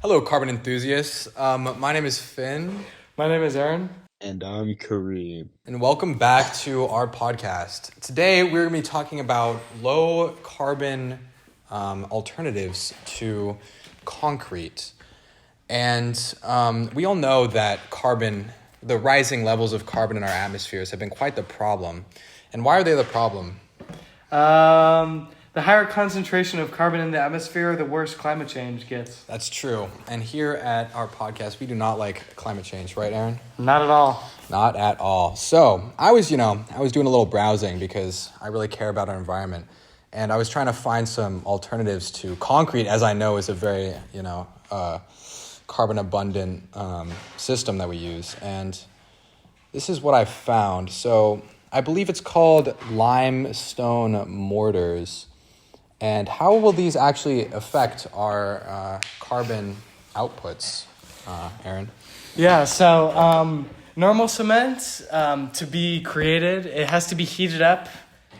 Hello, carbon enthusiasts. My name is Finn, My name is Aaron. And I'm Kareem. and welcome back to our podcast. Today, we're going to be talking about low carbon alternatives to concrete. And we all know that the rising levels of carbon in our atmospheres have been quite the problem. And why are they the problem? The higher concentration of carbon in the atmosphere, the worse climate change gets. That's true. And here at our podcast, we do not like climate change, right, Aaron? Not at all. Not at all. So I was doing a little browsing because I really care about our environment. And I was trying to find some alternatives to concrete, as I know is a very, carbon abundant system that we use. And this is what I found. So I believe it's called limestone mortars. And how will these actually affect our carbon outputs, Aaron? Yeah, so normal cement, to be created, it has to be heated up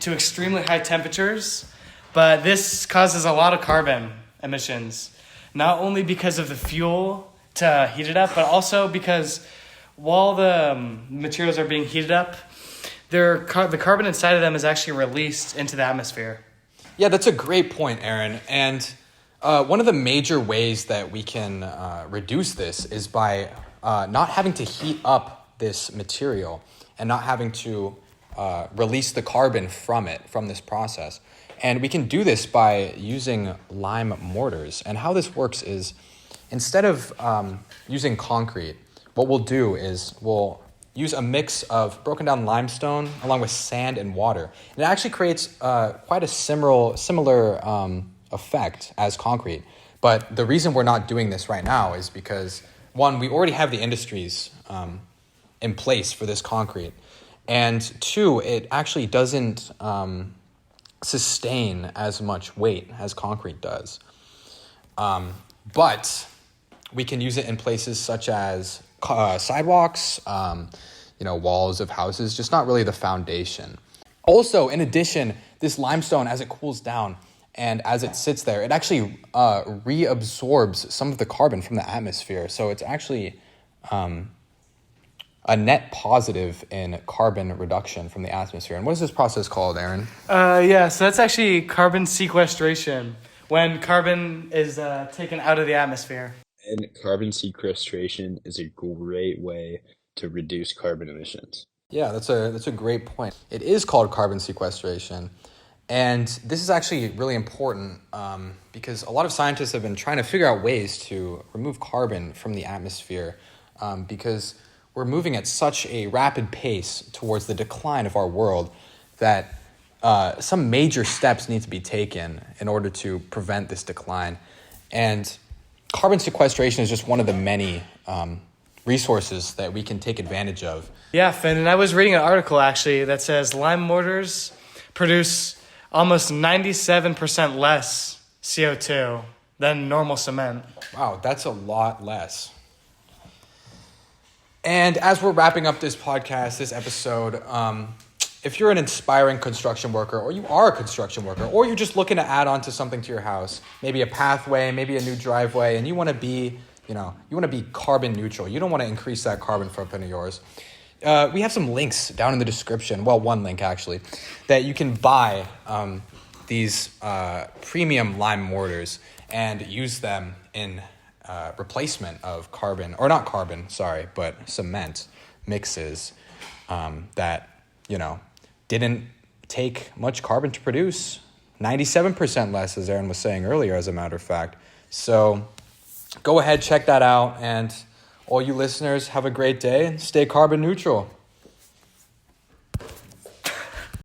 to extremely high temperatures. But this causes a lot of carbon emissions, not only because of the fuel to heat it up, but also because while the materials are being heated up, the carbon inside of them is actually released into the atmosphere. Yeah, that's a great point, Aaron. And one of the major ways that we can reduce this is by not having to heat up this material and not having to release the carbon from this process. And we can do this by using lime mortars. And how this works is instead of using concrete, what we'll do is we'll use a mix of broken down limestone along with sand and water. And it actually creates quite a similar effect as concrete. But the reason we're not doing this right now is because, one, we already have the industries in place for this concrete. And two, it actually doesn't sustain as much weight as concrete does. But we can use it in places such as sidewalks, walls of houses, just not really the foundation. Also, in addition, this limestone, as it cools down and as it sits there, it actually reabsorbs some of the carbon from the atmosphere. So it's actually a net positive in carbon reduction from the atmosphere. And what is this process called, Aaron? So that's actually carbon sequestration, when carbon is taken out of the atmosphere. And carbon sequestration is a great way to reduce carbon emissions. Yeah, that's a great point. It is called carbon sequestration. And this is actually really important because a lot of scientists have been trying to figure out ways to remove carbon from the atmosphere because we're moving at such a rapid pace towards the decline of our world that some major steps need to be taken in order to prevent this decline. And carbon sequestration is just one of the many resources that we can take advantage of. Yeah, Finn, and I was reading an article actually that says lime mortars produce almost 97% less CO2 than normal cement. Wow, that's a lot less. And as we're wrapping up this podcast, this episode, if you're an inspiring construction worker, or you are a construction worker, or you're just looking to add on to something to your house, maybe a pathway, maybe a new driveway, and you want to be, carbon neutral. You don't want to increase that carbon footprint of yours. We have some links down in the description. Well, one link actually, that you can buy these premium lime mortars and use them in replacement of but cement mixes that, didn't take much carbon to produce. 97% less, as Aaron was saying earlier, as a matter of fact. So go ahead, check that out. And all you listeners, have a great day and stay carbon neutral.